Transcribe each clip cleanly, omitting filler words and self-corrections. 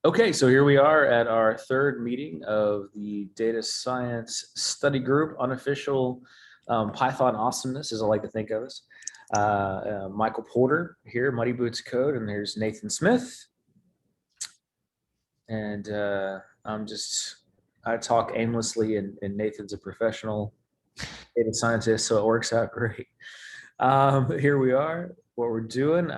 Okay, so here we are at our third meeting of the Data Science Study Group, unofficial Python awesomeness, as I like to think of us. Michael Porter here, Muddy Boots Code, and there's Nathan Smith. And I talk aimlessly, and Nathan's a professional data scientist, so it works out great. Here we are, what we're doing.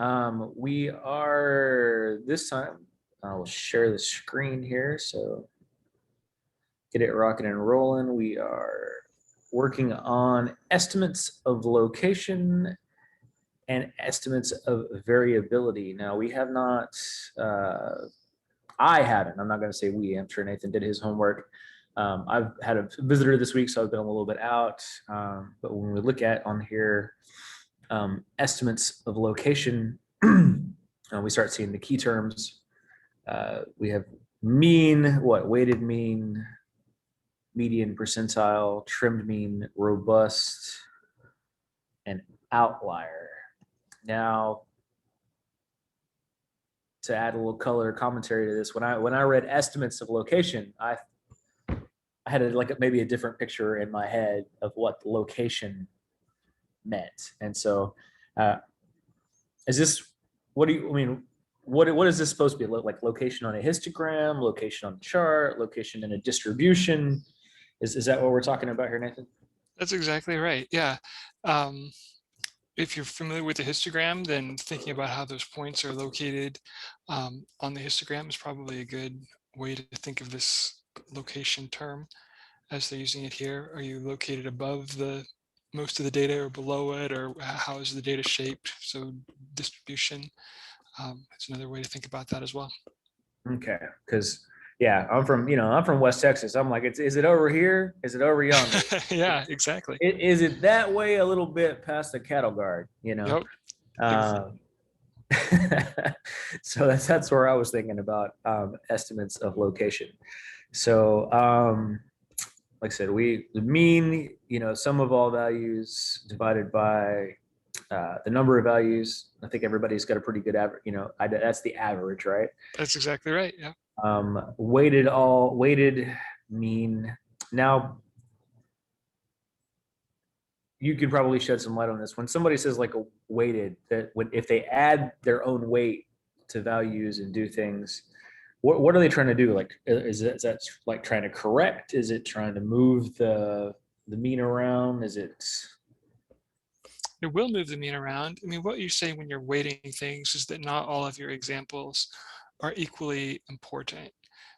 We are this time, I'll share the screen here, so get it rocking and rolling. We are working on estimates of location and estimates of variability. Now, we have not, I haven't, I'm not going to say we, I'm sure Nathan did his homework. I've had a visitor this week, so I've been a little bit out. But when we look at on here, estimates of location, we start seeing the key terms. We have mean, weighted mean, median, percentile, trimmed mean, robust, and outlier. Now, to add a little color commentary to this, when I read estimates of location, I had maybe a different picture in my head of what the location meant. And so is this, what is this supposed to be? Like location on a histogram, location on a chart, location in a distribution? Is that what we're talking about here, Nathan? That's exactly right. Yeah. If you're familiar with the histogram, then thinking about how those points are located on the histogram is probably a good way to think of this location term as they're using it here. Are you located above the most of the data or below it, or how is the data shaped? So distribution, it's another way to think about that as well. Okay, because yeah, I'm from West Texas. I'm like, is it over here? Is it over yonder? Yeah, exactly. Is it that way a little bit past the cattle guard? Yep. So that's where I was thinking about estimates of location. So like I said, the mean, sum of all values divided by the number of values. I think everybody's got a pretty good average. That's the average, right? That's exactly right. Yeah. Weighted mean. Now, you could probably shed some light on this. When somebody says like a weighted, that if they add their own weight to values and do things, what are they trying to do? Like, is that like trying to correct? Is it trying to move the mean around? Is it? It will move the mean around. I mean, what you say when you're weighting things is that not all of your examples are equally important.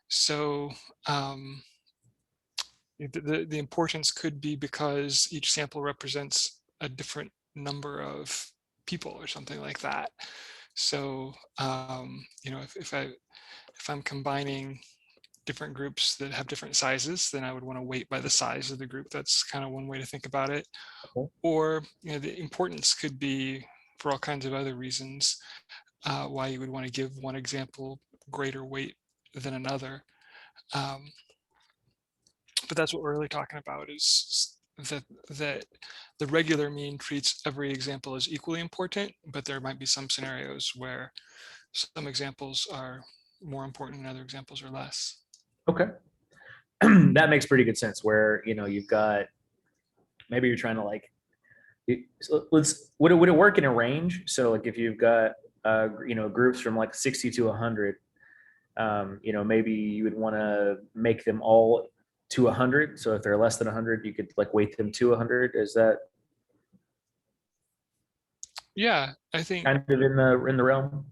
So the importance could be because each sample represents a different number of people or something like that. So if I'm combining different groups that have different sizes, then I would want to weight by the size of the group. That's kind of one way to think about it. Okay. Or the importance could be for all kinds of other reasons why you would want to give one example greater weight than another. But that's what we're really talking about, is that the regular mean treats every example as equally important, but there might be some scenarios where some examples are more important and other examples are less. Okay. That makes pretty good sense, where you've got, maybe you're trying to would it work in a range? So like if you've got groups from like 60 to 100, maybe you would want to make them all to 100. So if they're less than 100, you could like weight them to 100. Is that? Yeah, I think kind of in the realm.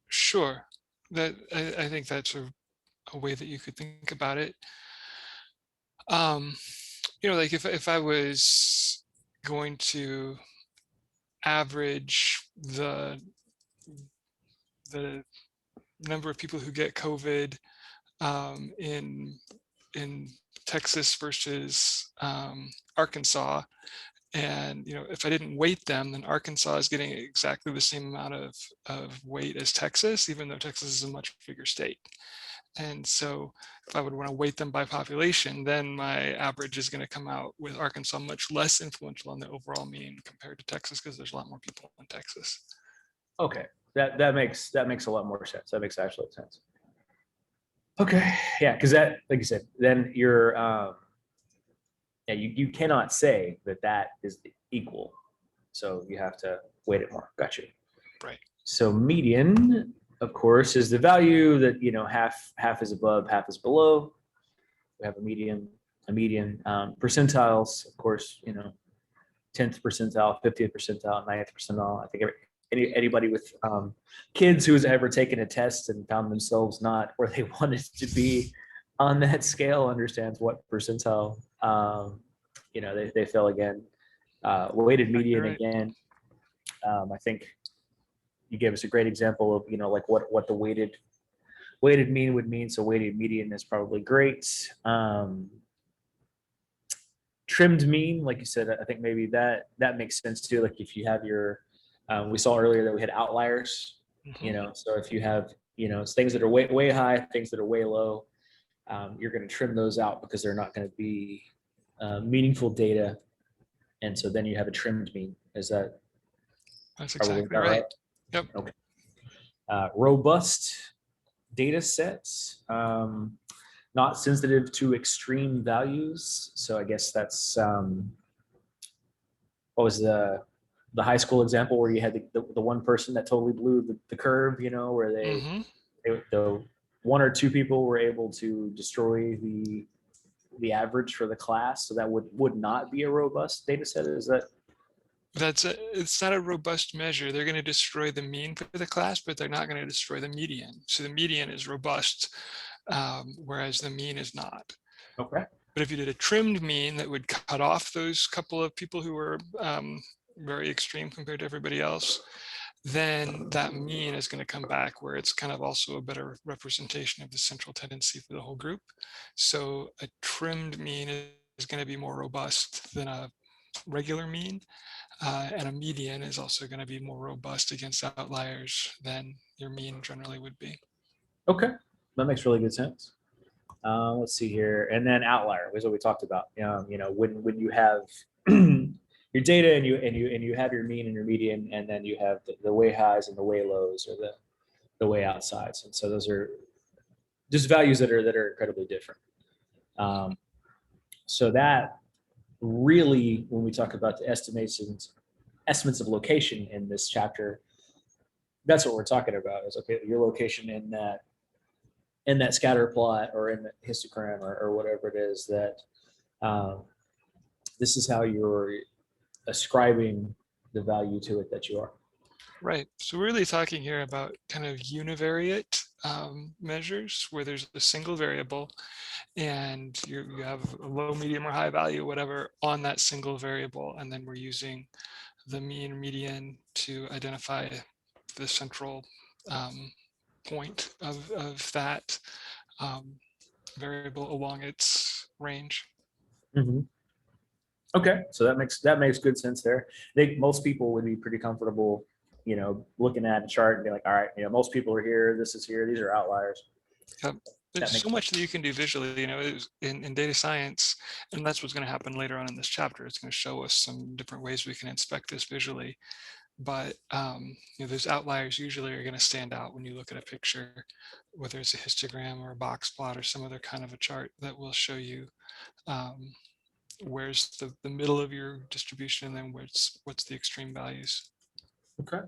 Sure, that I think that's a way that you could think about it. Like if I was going to average the number of people who get COVID in Texas versus Arkansas, and if I didn't weight them, then Arkansas is getting exactly the same amount of weight as Texas, even though Texas is a much bigger state. And so if I would want to weight them by population, then my average is going to come out with Arkansas much less influential on the overall mean compared to Texas, because there's a lot more people in Texas. Okay, that makes a lot more sense. That makes actual sense. Okay. Yeah, because that, like you said, then you're yeah, you cannot say that that is equal. So you have to weight it more. Gotcha. Right. So median, of course, is the value that, half is above, half is below. We have a median. Percentiles, of course, 10th percentile, 50th percentile, 9th percentile. I think anybody with kids who's ever taken a test and found themselves not where they wanted to be on that scale understands what percentile they fail again. Weighted You're median right. again. I think you gave us a great example of like what the weighted mean would mean. So weighted median is probably great. Trimmed mean, like you said, I think maybe that makes sense too. Like if you have your, we saw earlier that we had outliers. Mhm. So if you have it's things that are way high, things that are way low, you're going to trim those out because they're not going to be meaningful data, and so then you have a trimmed mean. Is that That's probably exactly about right? right. Yep. Okay. Robust data sets, not sensitive to extreme values. So I guess that's what was the high school example where you had the one person that totally blew the curve, where Hmm. the one or two people were able to destroy the average for the class. So that would not be a robust data set. Is that It's not a robust measure. They're going to destroy the mean for the class, but they're not going to destroy the median. So the median is robust, whereas the mean is not. okay? But if you did a trimmed mean that would cut off those couple of people who were very extreme compared to everybody else, then that mean is going to come back where it's kind of also a better representation of the central tendency for the whole group. So a trimmed mean is going to be more robust than a regular mean. And a median is also going to be more robust against outliers than your mean generally would be. Okay, that makes really good sense. Let's see here, and then outlier was what we talked about. When you have your data and you have your mean and your median, and then you have the way highs and the way lows, or the way outsides, and so those are just values that are incredibly different. Um, so that really, when we talk about the estimates of location in this chapter, that's what we're talking about. Is okay, your location in that scatter plot or in the histogram or whatever it is that um, this is how you're ascribing the value to it that you are. Right. So we're really talking here about kind of univariate measures where there's a single variable and you have a low, medium, or high value, whatever, on that single variable. And then we're using the mean or median to identify the central point of that variable along its range. Mm-hmm. Okay, so that makes good sense there. I think most people would be pretty comfortable, looking at a chart and be like, all right, most people are here. This is here. These are outliers. Yep. There's That so makes much that you can do visually, in data science, and that's what's going to happen later on in this chapter. It's going to show us some different ways we can inspect this visually. But those outliers usually are going to stand out when you look at a picture, whether it's a histogram or a box plot or some other kind of a chart that will show you um, where's the middle of your distribution and then what's the extreme values. okay.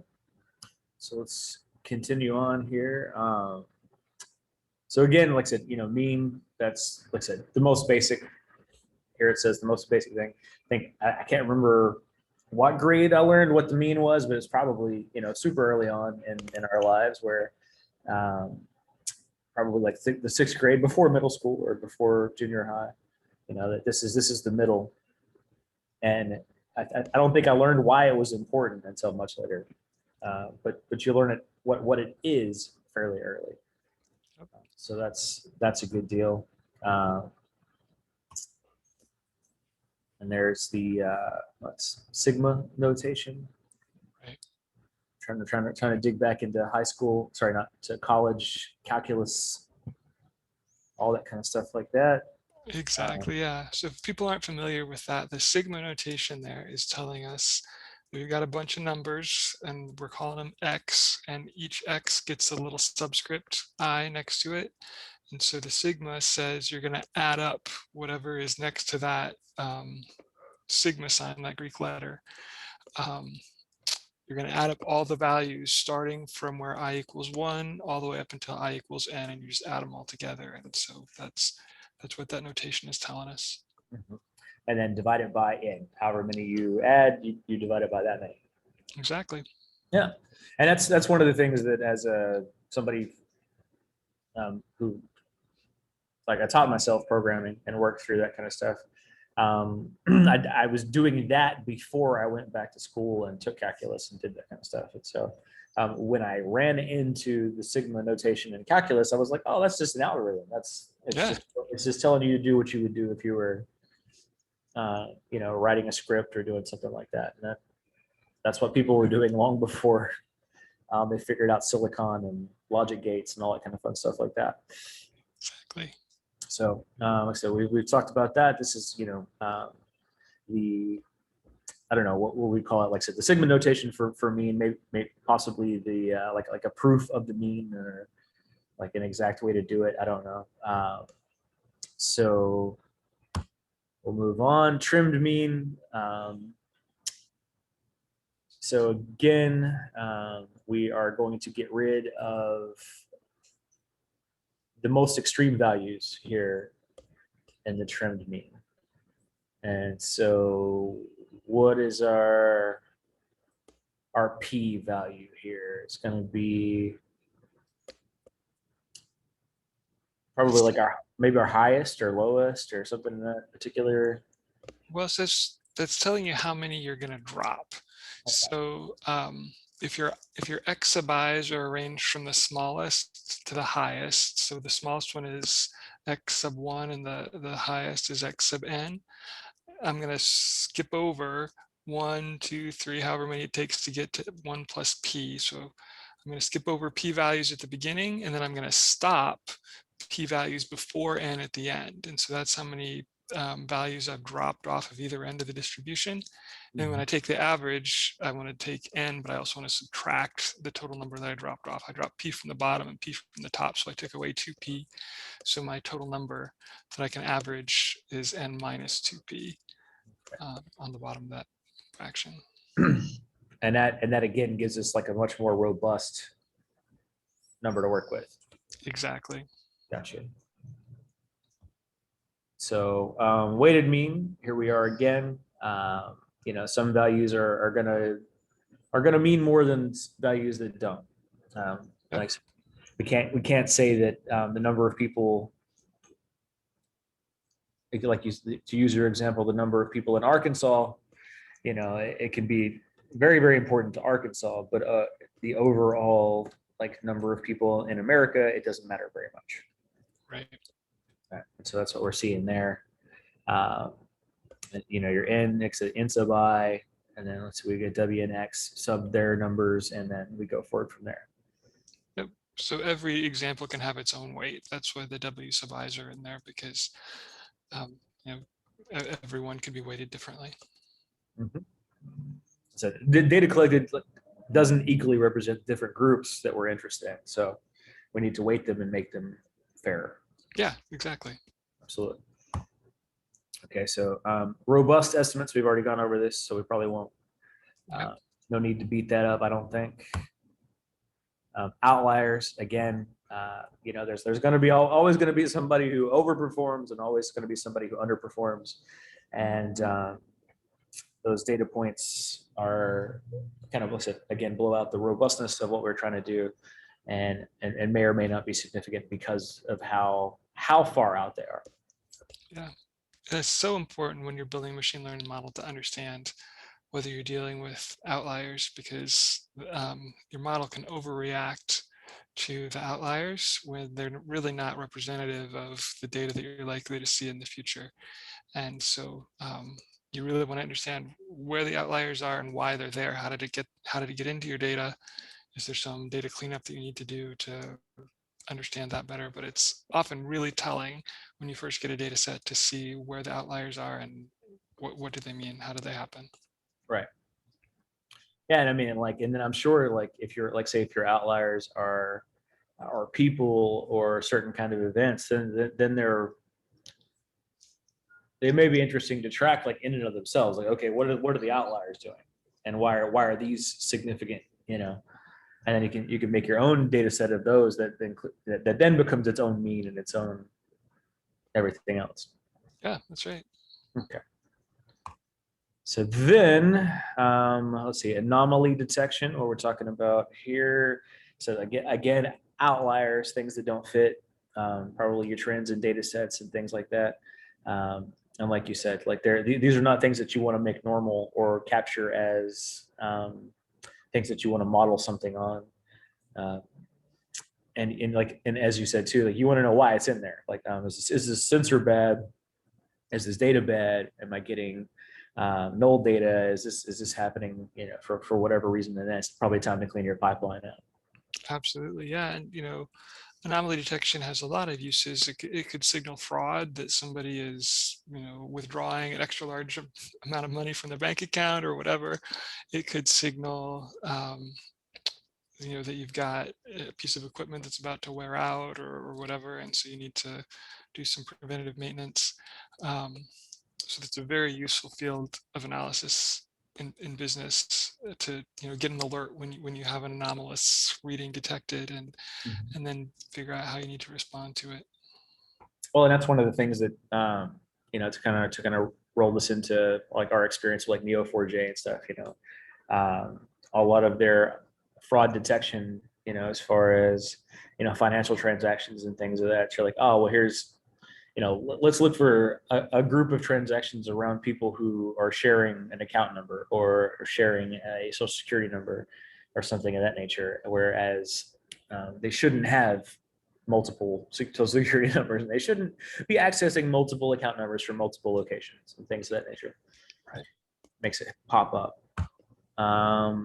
So let's continue on here. So again, like I said, mean. That's like I said, the most basic. Here it says the most basic thing. I think I can't remember what grade I learned what the mean was, but it's probably super early on in our lives where um, probably like the sixth grade before middle school or before junior high. That this is the middle, and I don't think I learned why it was important until much later. But you learn it what it is fairly early, so that's a good deal. Uh, and there's the what's sigma notation. Right. Trying to dig back into high school. Sorry, not to college calculus, all that kind of stuff like that. Exactly, yeah. So if people aren't familiar with that, the sigma notation there is telling us we've got a bunch of numbers and we're calling them x, and each x gets a little subscript I next to it. And so the sigma says you're going to add up whatever is next to that sigma sign, that Greek letter. You're going to add up all the values starting from where I equals 1 all the way up until I equals n, and you just add them all together. And so that's what that notation is telling us. Mhm. And then divide it by n. However many you add, you divide it by that many. Exactly. Yeah, and that's one of the things that as somebody who, like, I taught myself programming and worked through that kind of stuff. I was doing that before I went back to school and took calculus and did that kind of stuff. And so when I ran into the sigma notation in calculus, I was like, oh, that's just an algorithm. It's just telling you to do what you would do if you were writing a script or doing something like that. And that's what people were doing long before they figured out silicon and logic gates and all that kind of fun stuff like that. Exactly. So, like I said, we've talked about that. This is, I don't know what we call it. Like I said, the sigma notation for mean, maybe possibly the like a proof of the mean, or like an exact way to do it. I don't know. So we'll move on. Trimmed mean. So again, we are going to get rid of the most extreme values here in the trimmed mean. And so what is our p value here? It's going to be probably like maybe our highest or lowest or something in that particular. Well, so that's telling you how many you're going to drop. Okay. So if your x sub i's are arranged from the smallest to the highest, so the smallest one is x sub 1 and the highest is x sub n, I'm going to skip over 1, 2, 3, however many it takes to get to 1 plus p. So I'm going to skip over p values at the beginning, and then I'm going to stop p values before n at the end. And so that's how many values I've dropped off of either end of the distribution. And when I take the average, I want to take n, but I also want to subtract the total number that I dropped off. I dropped p from the bottom and p from the top, so I took away 2p. So my total number that I can average is n minus 2p on the bottom of that fraction. And that again gives us like a much more robust number to work with. Exactly. Gotcha. So weighted mean, here we are again. Some values are gonna mean more than values that don't. Like we can't say that the number of people, like you, to use your example, the number of people in Arkansas, it can be very, very important to Arkansas, but the overall like number of people in America, it doesn't matter very much. Right. So that's what we're seeing there. Your n next to n sub I, and then let's see, we get w and x sub their numbers, and then we go forward from there. Yep. So every example can have its own weight. That's why the w sub i's are in there, because everyone can be weighted differently. Mm-hmm. So the data collected doesn't equally represent different groups that we're interested in. So we need to weight them and make them fairer. Yeah, exactly. Absolutely. Okay, so robust estimates, we've already gone over this, so we probably won't, no need to beat that up, I don't think. Outliers, again, there's going to be always going to be somebody who overperforms and always going to be somebody who underperforms. And those data points are kind of, let's say, again, blow out the robustness of what we're trying to do, and may or may not be significant because of how far out they are. Yeah, it's so important when you're building a machine learning model to understand whether you're dealing with outliers, because your model can overreact to the outliers when they're really not representative of the data that you're likely to see in the future. And so you really want to understand where the outliers are and why they're there. How did it get into your data? Is there some data cleanup that you need to do to understand that better? But it's often really telling when you first get a data set to see where the outliers are and what do they mean? How do they happen? Right. Yeah, and I mean, and then I'm sure, like, if you're, like, say, if your outliers are are people or certain kind of events, then they may be interesting to track, like in and of themselves. Like, okay, what are the outliers doing, and why are these significant? And then you can make your own data set of those that then becomes its own mean and its own everything else. Yeah, that's right. Okay. So then, let's see, anomaly detection, what we're talking about here. So again, outliers, things that don't fit, probably your trends and data sets and things like that. And like you said, like these are not things that you want to make normal or capture as things that you want to model something on. And as you said too, like you want to know why it's in there. Like, is this sensor bad? Is this data bad? Am I getting null data? Is this happening? For whatever reason, then it's probably time to clean your pipeline out. Absolutely, yeah. And anomaly detection has a lot of uses. It could signal fraud, that somebody is withdrawing an extra large amount of money from their bank account or whatever. It could signal that you've got a piece of equipment that's about to wear out or whatever, and so you need to do some preventative maintenance. So that's a very useful field of analysis in business, to get an alert when you have an anomalous reading detected, and then figure out how you need to respond to it. Well, and that's one of the things that to kind of roll this into like our experience with like Neo4j and stuff. A lot of their fraud detection, as far as financial transactions and things of that. You're like, oh well, here's let's look for a group of transactions around people who are sharing an account number or sharing a social security number or something of that nature. Whereas they shouldn't have multiple social security numbers, and they shouldn't be accessing multiple account numbers from multiple locations and things of that nature. Right. Makes it pop up.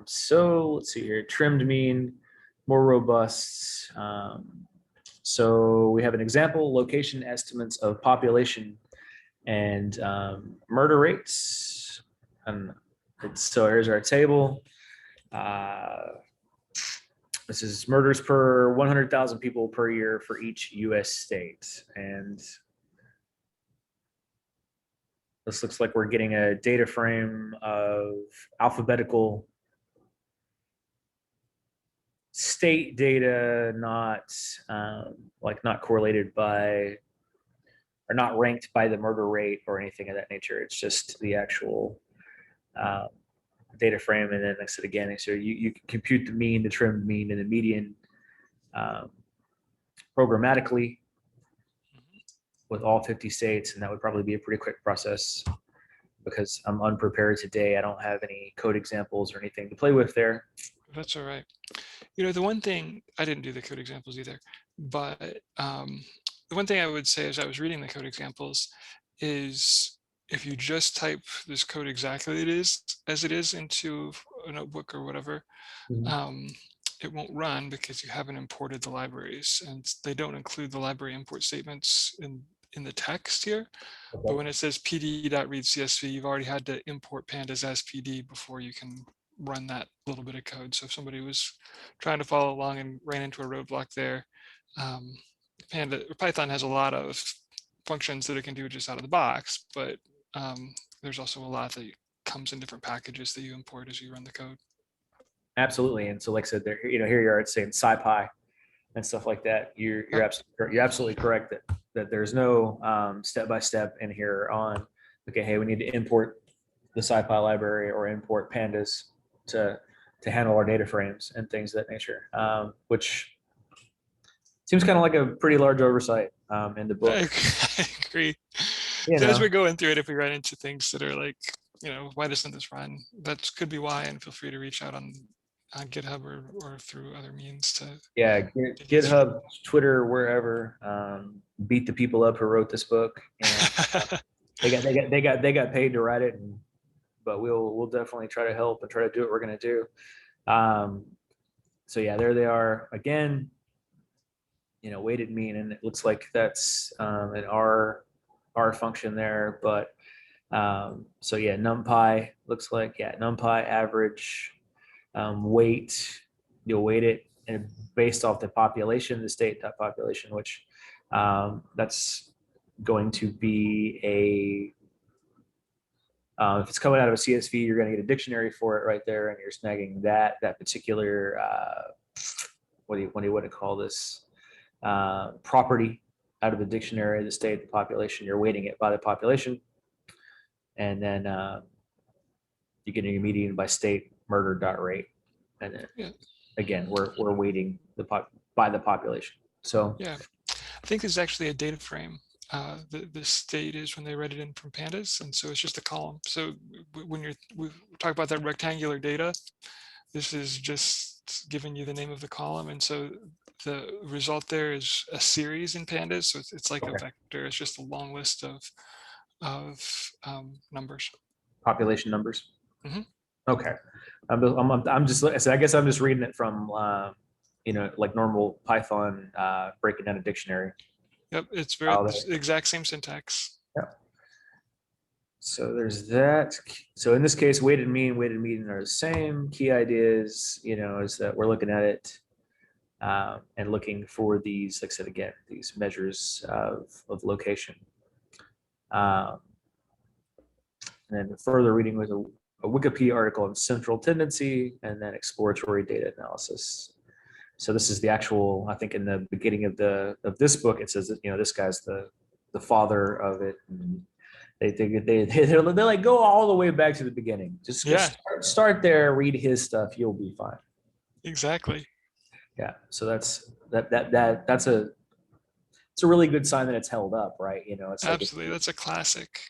So let's see here. Trimmed mean, more robust. So we have an example: location estimates of population and murder rates. And so here's our table. This is murders per 100,000 people per year for each U.S. state. And this looks like we're getting a data frame of alphabetical state data, not not correlated by or not ranked by the murder rate or anything of that nature. It's just the actual data frame. And then like I said again, so you can compute the mean, the trimmed mean, and the median programmatically with all 50 states, and that would probably be a pretty quick process because I'm unprepared today. I don't have any code examples or anything to play with there. That's all right. The one thing, I didn't do the code examples either, but the one thing I would say as I was reading the code examples is, if you just type this code exactly as it is into a notebook or whatever, it won't run because you haven't imported the libraries, and they don't include the library import statements in the text here. Okay. But when it says pd.read.csv, you've already had to import pandas as pd before you can run that little bit of code. So if somebody was trying to follow along and ran into a roadblock there, Python has a lot of functions that it can do just out of the box, but there's also a lot that comes in different packages that you import as you run the code. Absolutely. And so like I said, there, here you are, it's saying SciPy and stuff like that. You're absolutely correct that there's no step-by-step in here on, okay, hey, we need to import the SciPy library or import pandas to handle our data frames and things of that nature, which seems kind of like a pretty large oversight in the book. I agree. So as we're going through it, if we run into things that are like, why doesn't this run? That could be why, and feel free to reach out on GitHub or through other means to. Yeah, GitHub, Twitter, wherever. Beat the people up who wrote this book. And, they got paid to write it, but we'll definitely try to help and try to do what we're going to do. So yeah, there they are again. Weighted mean, and it looks like that's an R function there. But so yeah, NumPy looks like NumPy average weight. You'll weight it, and based off the population, the state population, which that's going to be if it's coming out of a CSV, you're going to get a dictionary for it right there, and you're snagging that particular what do you want to call this property out of the dictionary, the state, the population. You're weighting it by the population, and then you're getting your median by state murder.rate, and then Yeah. again we're weighting by the population. So Yeah, I think there's actually a data frame. The state is when they read it in from pandas, and so it's just a column. So when we talk about that rectangular data, this is just giving you the name of the column, and so the result there is a series in pandas. So it's like a vector. It's just a long list of numbers. Population numbers. Mm-hmm. Okay, I'm just. So I guess I'm just reading it from like normal Python breaking down a dictionary. Yep, it's the exact same syntax. Yeah. So there's that. So in this case, weighted mean, weighted median are the same. Key ideas, is that we're looking at it and looking for these, like I said again, these measures of location. And then further reading with a Wikipedia article on central tendency, and then exploratory data analysis. So this is the actual, I think in the beginning of this book, it says that, this guy's the father of it. And they're like, go all the way back to the beginning. Just start there, read his stuff, you'll be fine. Exactly. Yeah. So that's it's a really good sign that it's held up, right? It's absolutely like that's a classic.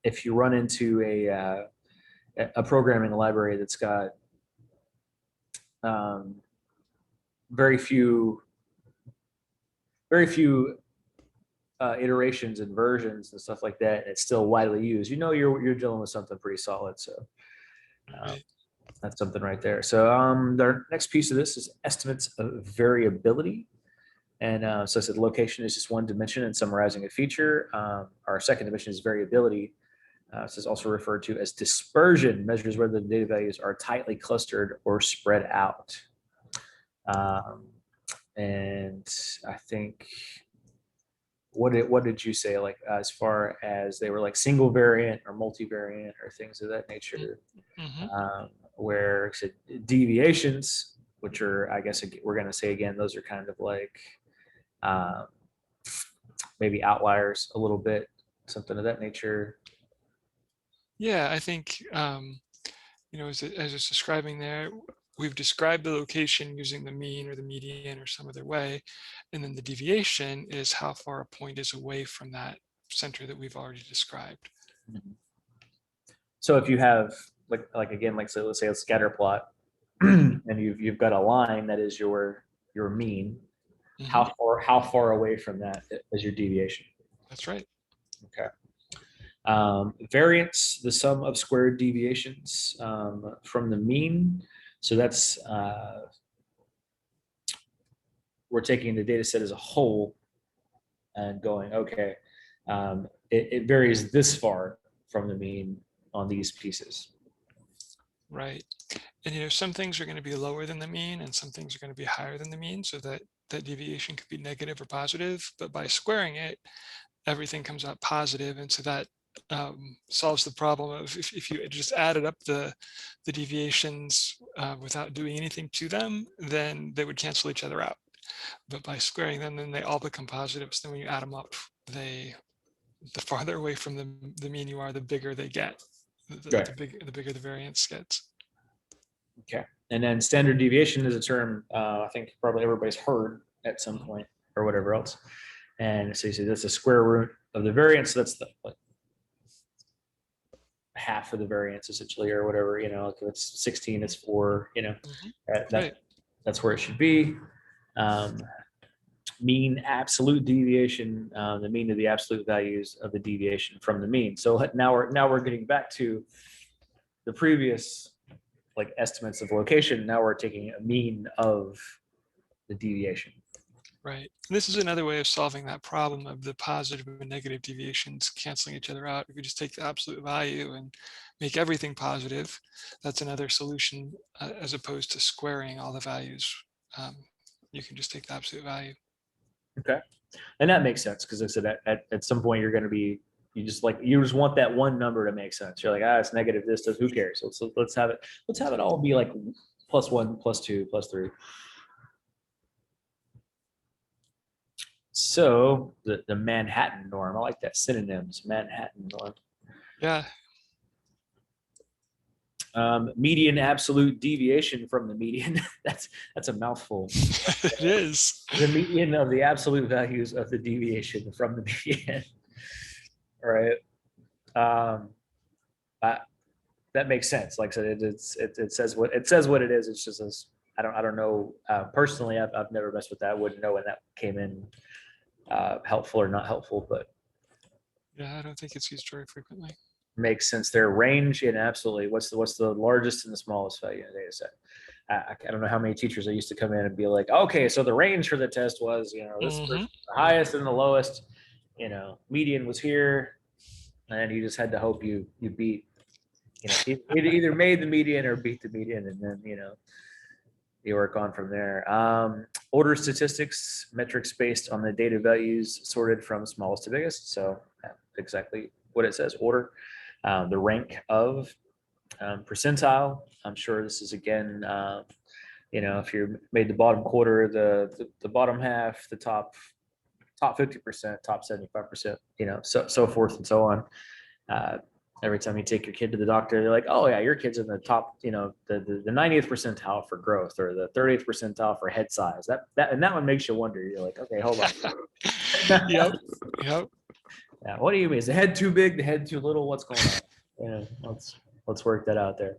If you run into a programming library that's got very few iterations and versions and stuff like that, and it's still widely used, you're dealing with something pretty solid. So Right. that's something right there. So the next piece of this is estimates of variability. And so I said location is just one dimension in summarizing a feature. Our second dimension is variability. This is also referred to as dispersion, measures whether the data values are tightly clustered or spread out. And I think, what did you say, like as far as they were like single variant or multivariant or things of that nature? Mm-hmm. Where deviations, which are, I guess we're going to say again, those are kind of like maybe outliers a little bit, something of that nature. Yeah, I think as it's describing there, we've described the location using the mean or the median or some other way, and then the deviation is how far a point is away from that center that we've already described. Mm-hmm. So if you have like again, like so let's say a scatter plot, and you've got a line that is your mean. Mm-hmm. How far away from that is your deviation? That's right. Okay. Variance, the sum of squared deviations from the mean. So that's we're taking the data set as a whole and going, okay, it varies this far from the mean on these pieces. Right. And some things are going to be lower than the mean and some things are going to be higher than the mean, so that deviation could be negative or positive, but by squaring it, everything comes out positive. And so that solves the problem of if you just added up the deviations without doing anything to them, then they would cancel each other out. But by squaring them, then they all become positive. So then when you add them up, the farther away from the mean you are, the bigger they get. The bigger the variance gets. Okay. And then standard deviation is a term I think probably everybody's heard at some point or whatever else. And so you say that's the square root of the variance. So that's the half of the variance essentially, or whatever, if it's 16, it's 4, that's where it should be. Mean absolute deviation, the mean of the absolute values of the deviation from the mean. So now we're getting back to the previous like estimates of location. Now we're taking a mean of the deviation. Right. And this is another way of solving that problem of the positive and negative deviations canceling each other out. If you just take the absolute value and make everything positive, that's another solution as opposed to squaring all the values you can just take the absolute value. Okay. And that makes sense because I said at some point you're going to be, you just want that one number to make sense. You're like, it's negative this, does, who cares? Let's have it all be like +1, +2, +3. So the Manhattan norm, I like that synonyms, Manhattan norm. Yeah. Median absolute deviation from the median. That's a mouthful. It is. The median of the absolute values of the deviation from the median. All right. That makes sense. Like I said, it says what it is. It's just as I don't know personally. I've never messed with that. Wouldn't know when that came in helpful or not helpful, but Yeah, I don't think it's used very frequently. makes sense. Their range in absolutely. What's the largest and the smallest value in the data set? I don't know how many teachers I used to come in and be like, okay, so the range for the test was, this the highest and the lowest, median was here, and you just had to hope you beat, either made the median or beat the median, and then you work on from there. Order statistics, metrics based on the data values sorted from smallest to biggest. So exactly what it says, order. The rank of percentile. I'm sure this is again, if you made the bottom quarter, the bottom half, the top 50%, top 75%, so forth and so on. Every time you take your kid to the doctor, they're like, oh yeah, your kid's in the top, the 90th percentile for growth or the 30th percentile for head size. That one makes you wonder. You're like, okay, hold on. Yep. Yeah, what do you mean? Is the head too big? The head too little? What's going on? Yeah, let's work that out there.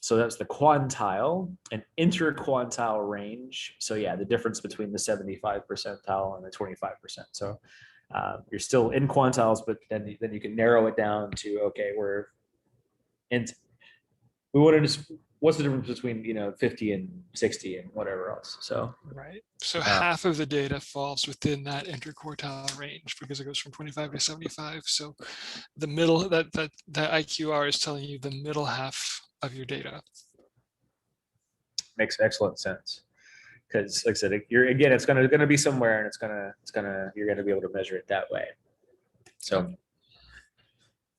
So that's the quantile and interquantile range. So yeah, the difference between the 75 percentile and the 25%. So you're still in quantiles, but then you can narrow it down to, okay, we wanted to, what's the difference between 50 and 60 and whatever else. So right. So half of the data falls within that interquartile range because it goes from 25 to 75. So the middle, that IQR is telling you the middle half of your data. Makes excellent sense. Because like I said, it's going to be somewhere, and you're going to be able to measure it that way. So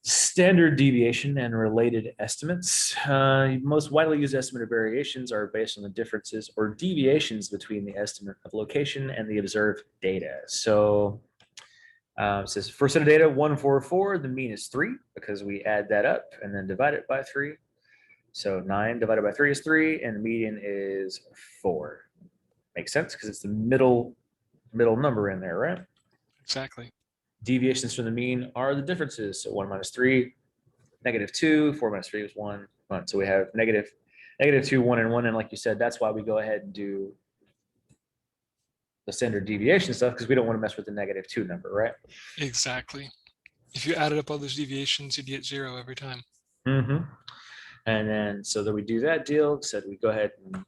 standard deviation and related estimates. Most widely used estimate of variations are based on the differences or deviations between the estimate of location and the observed data. So it says for set of data 144, the mean is 3 because we add that up and then divide it by 3. So 9 divided by 3 is 3, and the median is 4. Makes sense because it's the middle number in there, right? Exactly. Deviations from the mean are the differences. So 1 minus 3, -2, 4 minus 3 is 1. So we have -2, 1, and 1. And like you said, that's why we go ahead and do the standard deviation stuff, because we don't want to mess with the -2 number, right? Exactly. If you added up all those deviations, you'd get 0 every time. Mm-hmm. And then so that we do that deal, said we go ahead and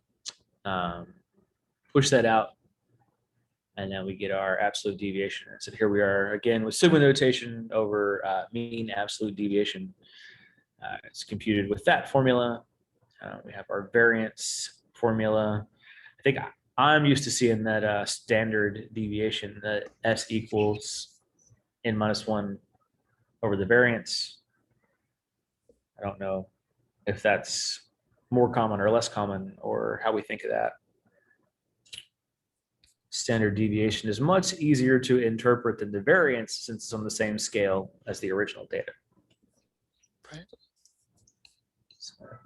push that out. And then we get our absolute deviation. So here we are again with sigma notation over mean absolute deviation. It's computed with that formula. We have our variance formula. I think I'm used to seeing that standard deviation, that S equals n-1 over the variance. I don't know if that's more common or less common, or how we think of that. Standard deviation is much easier to interpret than the variance since it's on the same scale as the original data. Right.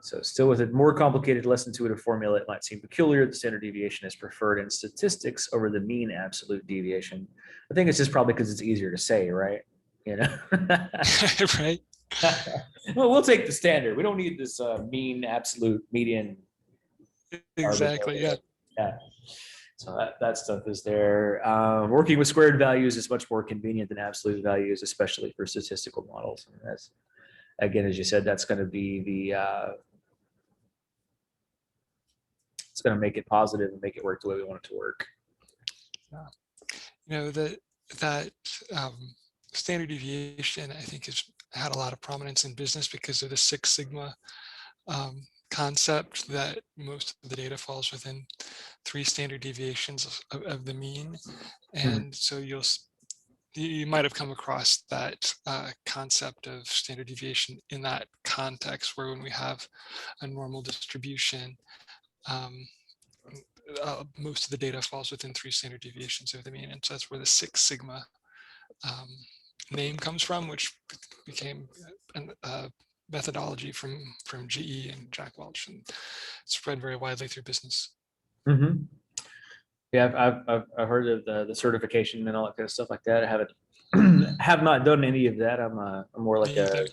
So still with a more complicated, less intuitive formula, it might seem peculiar. The standard deviation is preferred in statistics over the mean absolute deviation. I think it's just probably because it's easier to say, right? Right. Well, we'll take the standard. We don't need this mean, absolute, median. Exactly. Yeah. Yeah. So that stuff is there. Working with squared values is much more convenient than absolute values, especially for statistical models. And that's, again, as you said, that's going to be it's going to make it positive and make it work the way we want it to work. That standard deviation, I think, has had a lot of prominence in business because of the Six Sigma kind concept that most of the data falls within 3 standard deviations of the mean. And so you might have come across that concept of standard deviation in that context, where when we have a normal distribution, most of the data falls within 3 standard deviations of the mean. And so that's where the 6 sigma name comes from, which became a methodology from GE and Jack Welch, and spread very widely through business. Mm-hmm. Yeah, I've heard of the certification and all that kind of stuff like that. I haven't have not done any of that. I'm more like a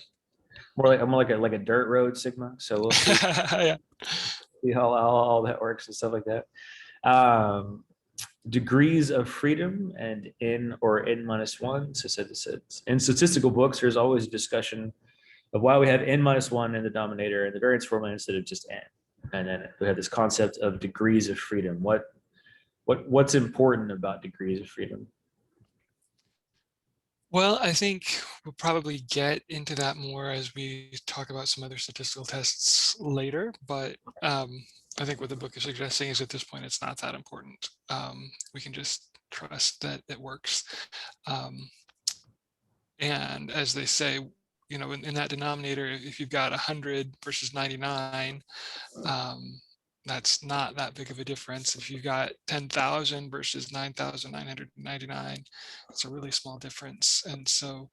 dirt road sigma. So we'll see, Yeah. see how all that works and stuff like that. Degrees of freedom and n or n minus 1. So in statistical books, there's always a discussion of why we have n minus 1 in the denominator and the variance formula instead of just n. And then we have this concept of degrees of freedom. What's important about degrees of freedom? Well, I think we'll probably get into that more as we talk about some other statistical tests later, but I think what the book is suggesting is at this point, it's not that important. We can just trust that it works. And as they say, you know, in that denominator, if you've got 100 versus 99, that's not that big of a difference. If you've got 10,000 versus 9,999, it's a really small difference. And so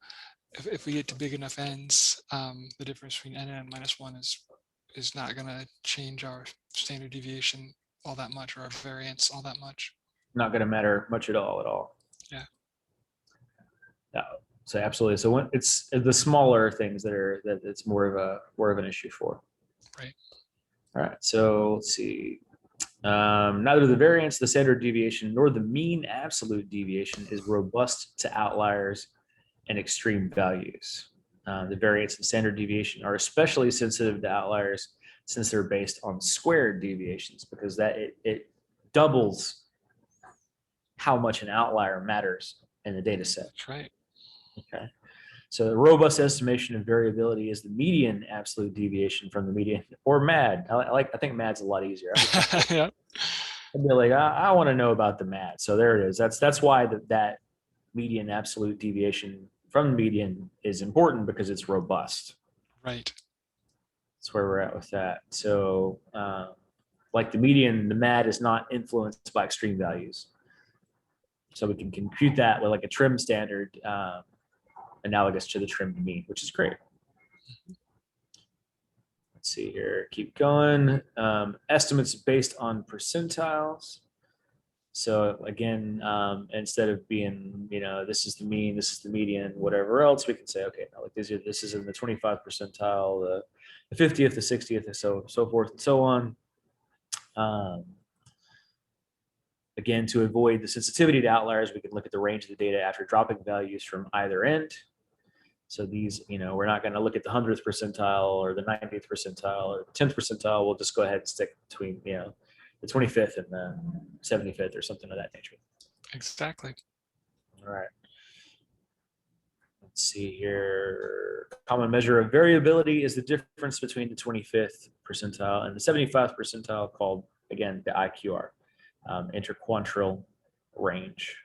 if we get to big enough n's, the difference between n and n minus 1 is not going to change our standard deviation all that much, or our variance all that much. Not going to matter much at all. Yeah. Yeah. So absolutely. So when it's the smaller things that it's more of an issue for. Right. All right. So let's see. Neither the variance, the standard deviation, nor the mean absolute deviation is robust to outliers and extreme values. The variance and standard deviation are especially sensitive to outliers since they're based on squared deviations, because that it doubles how much an outlier matters in the data set. That's right. Okay. So the robust estimation of variability is the median absolute deviation from the median, or MAD. I think MAD's a lot easier. Yeah. I'd be like, I want to know about the MAD. So there it is. That's why that median absolute deviation from the median is important, because it's robust. Right. That's where we're at with that. So like the median, the MAD is not influenced by extreme values. So we can compute that with like a trim standard analogous to the trimmed mean, which is great. Let's see here, keep going. Estimates based on percentiles. So again, instead of being, you know, this is the mean, this is the median, whatever else, we can say, okay, now like this is in the 25th percentile, the 50th, the 60th, and so forth and so on. Again, to avoid the sensitivity to outliers, we can look at the range of the data after dropping values from either end. So these, you know, we're not going to look at the 100th percentile or the 90th percentile or the 10th percentile. We'll just go ahead and stick between, you know, the 25th and the 75th or something of that nature. Exactly. All right. Let's see here. Common measure of variability is the difference between the 25th percentile and the 75th percentile, called, again, the IQR, interquartile range,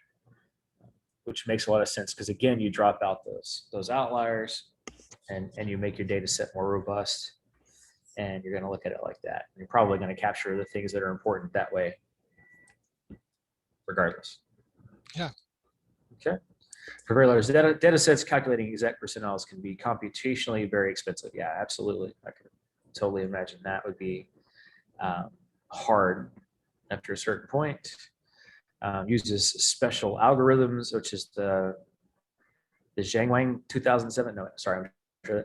which makes a lot of sense because, again, you drop out those outliers and you make your data set more robust, and you're going to look at it like that. You're probably going to capture the things that are important that way regardless. Yeah. Okay. For very large data sets, calculating exact percentiles can be computationally very expensive. Yeah, absolutely. I could totally imagine that would be hard after a certain point. Uses special algorithms, which is the Zhang Wang 2007. No, sorry, I'm sure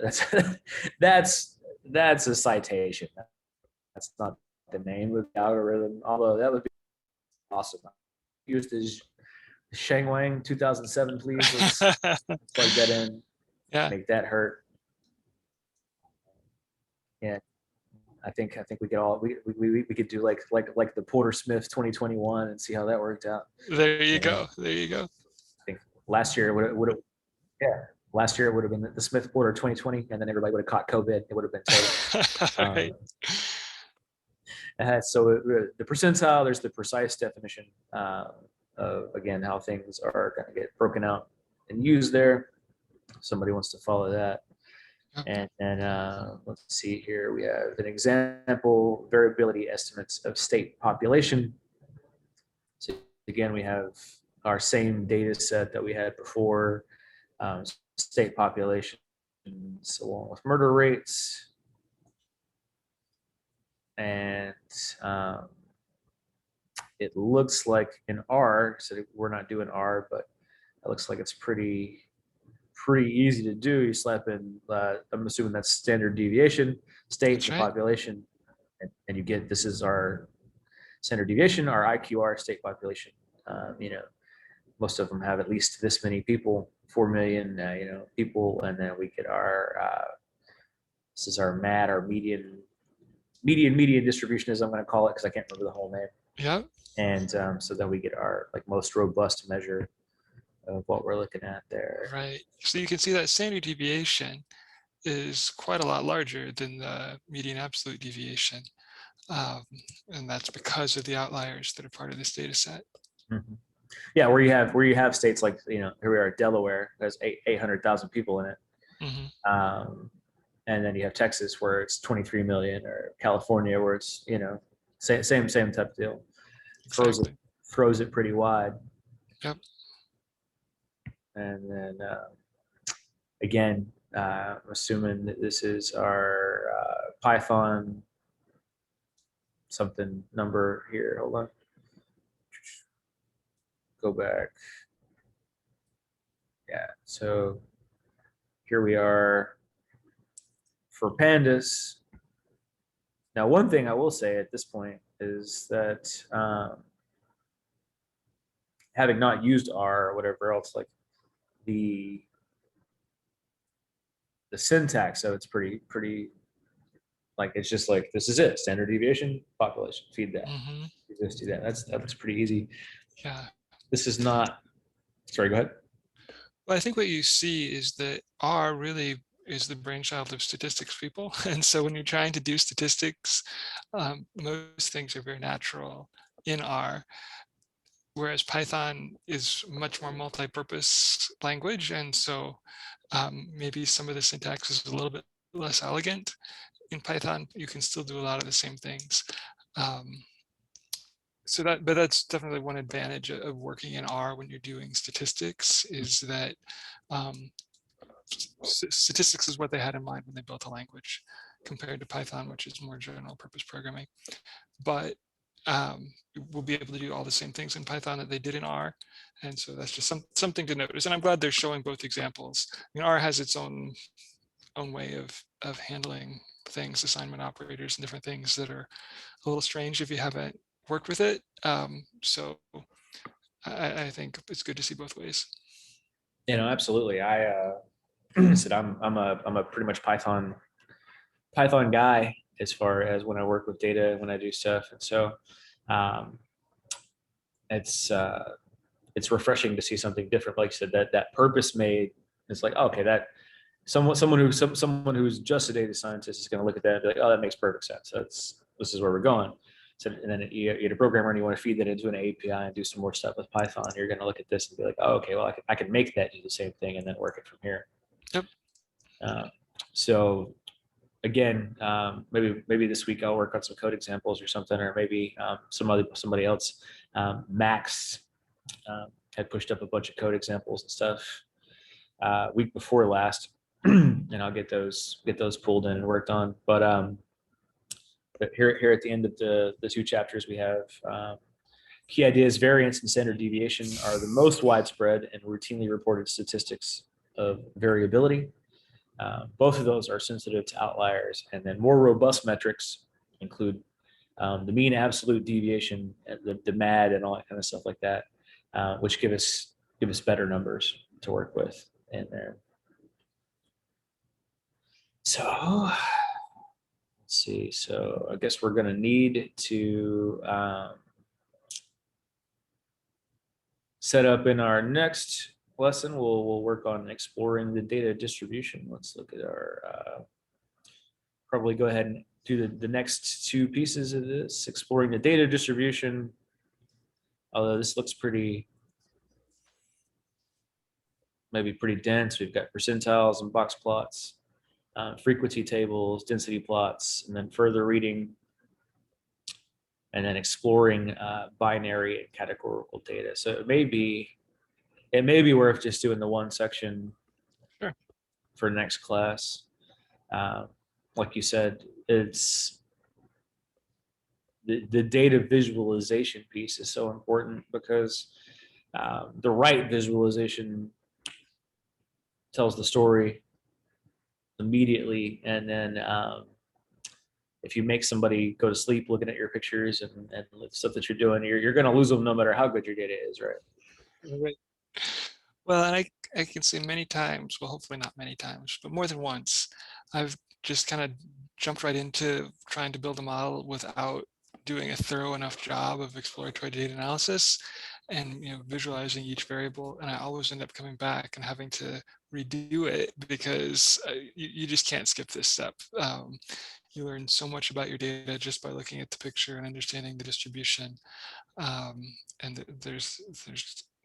that's a citation. That's not the name of the algorithm, although that would be awesome. Use the Zhang Wang 2007, please. Let's plug that in. Yeah. Make that hurt. Yeah. I think we could all we could do like the Porter Smith 2021 and see how that worked out. There you go. There you go. I think last year last year it would have been the Smith Porter 2020, and then everybody would have caught COVID. It would have been total. Right. The percentile, there's the precise definition of, again, how things are going to get broken out and used there. Somebody wants to follow that. Yep. And then let's see here, we have an example, variability estimates of state population. So again, we have our same data set that we had before, state population along with murder rates. And it looks like in R, so we're not doing R, but it looks like it's pretty easy to do. You slap in, I'm assuming that's standard deviation, state, That's the right. population, and you get, this is our standard deviation, our IQR state population. You know, most of them have at least this many people, 4 million, you know, people, and then we get our, this is our MAD, our median distribution, as I'm going to call it, because I can't remember the whole name. Yeah. And so then we get our like most robust measure of what we're looking at there. Right. So you can see that standard deviation is quite a lot larger than the median absolute deviation. And that's because of the outliers that are part of this data set. Mm-hmm. Yeah, where you have states like, you know, here we are, Delaware, has 800,000 people in it. Mm-hmm. And then you have Texas where it's 23 million, or California where it's, you know, same type of deal. Exactly. Throws it pretty wide. Yep. And then again, I'm assuming that this is our Python something number here. Hold on. Go back. Yeah, so here we are for pandas. Now, one thing I will say at this point is that having not used R or whatever else, like the syntax of it's pretty like, it's just like, this is it, standard deviation, population, feed that, Mm-hmm. just do that. That's pretty easy. Yeah. This is not, sorry, go ahead. Well, I think what you see is that R really is the brainchild of statistics people. And so when you're trying to do statistics, most things are very natural in R, whereas Python is much more multi-purpose language. And so maybe some of the syntax is a little bit less elegant. In Python, you can still do a lot of the same things. But that's definitely one advantage of working in R when you're doing statistics, is that statistics is what they had in mind when they built a language, compared to Python, which is more general purpose programming. But we'll be able to do all the same things in Python that they did in R. And so that's just something to notice. And I'm glad they're showing both examples. I mean, R has its own way of handling things, assignment operators and different things that are a little strange if you haven't worked with it. So I think it's good to see both ways. You know, absolutely. I said I'm a pretty much Python guy as far as when I work with data, when I do stuff, and so um, it's refreshing to see something different. Like you said, that purpose made. It's like, okay, that someone who's just a data scientist is going to look at that and be like, oh, that makes perfect sense. This is where we're going. So, and then you get a programmer and you want to feed that into an API and do some more stuff with Python. You're going to look at this and be like, oh, okay, well, I can make that do the same thing and then work it from here. Yep. So again, maybe this week I'll work on some code examples or something, or maybe somebody else. Max had pushed up a bunch of code examples and stuff week before last, and I'll get those pulled in and worked on. But here at the end of the two chapters, we have key ideas. Variance and standard deviation are the most widespread and routinely reported statistics of variability. Both of those are sensitive to outliers, and then more robust metrics include the mean absolute deviation, the MAD, and all that kind of stuff like that, which give us better numbers to work with in there. So let's see. So I guess we're going to need to set up in our next lesson. We'll work on exploring the data distribution. Let's look at our probably go ahead and do the next two pieces of this, exploring the data distribution. Although this looks maybe pretty dense. We've got percentiles and box plots, frequency tables, density plots, and then further reading, and then exploring binary and categorical data. So it may be worth just doing the one section Sure. for next class. Like you said, it's the data visualization piece is so important because the right visualization tells the story immediately, and then if you make somebody go to sleep looking at your pictures and stuff that you're doing, you're going to lose them no matter how good your data is, right? Right. Well, and I can say many times, well, hopefully not many times, but more than once, I've just kind of jumped right into trying to build a model without doing a thorough enough job of exploratory data analysis and visualizing each variable, and I always end up coming back and having to redo it because you just can't skip this step. You learn so much about your data just by looking at the picture and understanding the distribution, and there's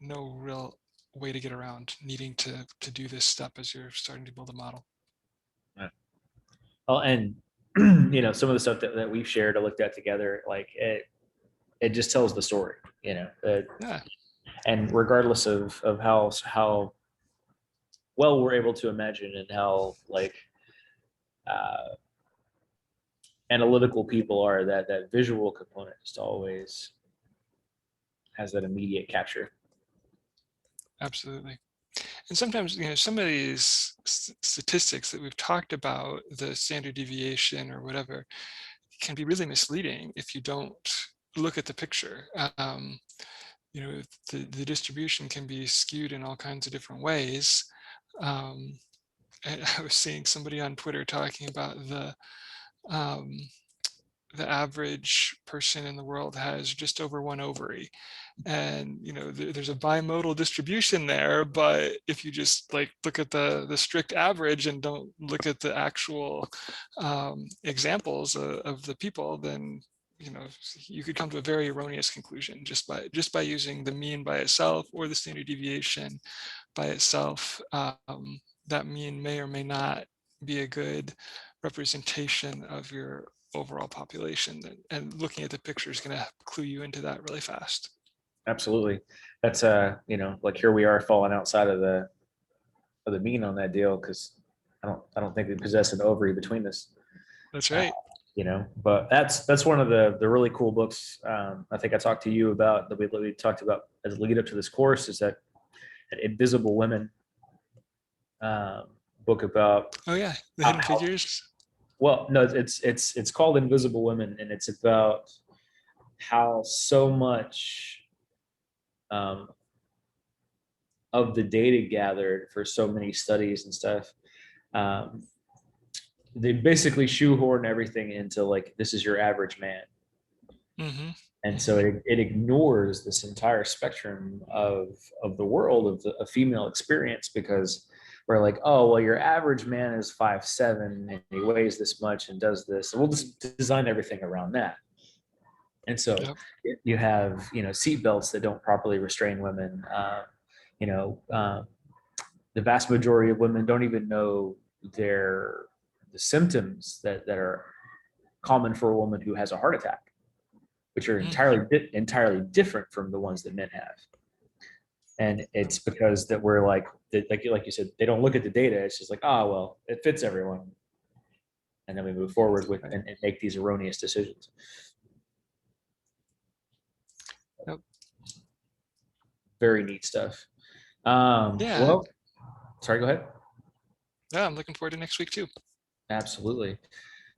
no real way to get around needing to do this step as you're starting to build a model. Right. Well, and some of the stuff that we've shared or looked at together, like it just tells the story, Yeah. and regardless of how well we're able to imagine and how uh, analytical people are, that visual component just always has that immediate capture. Absolutely. And sometimes, some of these statistics that we've talked about, the standard deviation or whatever, can be really misleading if you don't look at the picture. The distribution can be skewed in all kinds of different ways. And I was seeing somebody on Twitter talking about um, the average person in the world has just over one ovary, and there's a bimodal distribution there, but if you just look at the strict average and don't look at the actual examples of the people, then you could come to a very erroneous conclusion just by using the mean by itself or the standard deviation by itself. That mean may or may not be a good representation of your overall population, and looking at the picture is going to clue you into that really fast. Absolutely. That's like here we are falling outside of the mean on that deal because I don't think we possess an ovary between us. That's right. But that's one of the really cool books. I think I talked to you about that we talked about as a lead up to this course, is that Invisible Women book about Oh yeah, the Hidden Figures. Well, no, it's called Invisible Women, and it's about how so much of the data gathered for so many studies and stuff, they basically shoehorn everything into this is your average man. Mm-hmm. And so it ignores this entire spectrum of the world of the female experience, because we're like, oh, well, your average man is 5'7" and he weighs this much and does this, and we'll just design everything around that. And so Yep. you have seat belts that don't properly restrain women. The vast majority of women don't even know the symptoms that are common for a woman who has a heart attack, which are entirely different from the ones that men have. And it's because that we're like you said, they don't look at the data. It's just like, oh, well, it fits everyone. And then we move forward with and make these erroneous decisions. Yep. Very neat stuff. Yeah. Well, sorry, go ahead. Yeah, I'm looking forward to next week too. Absolutely.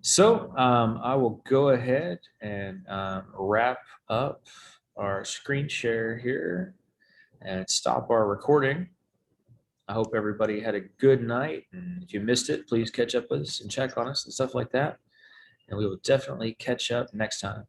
So I will go ahead and wrap up our screen share here and stop our recording. I hope everybody had a good night. And if you missed it, please catch up with us and check on us and stuff like that. And we will definitely catch up next time.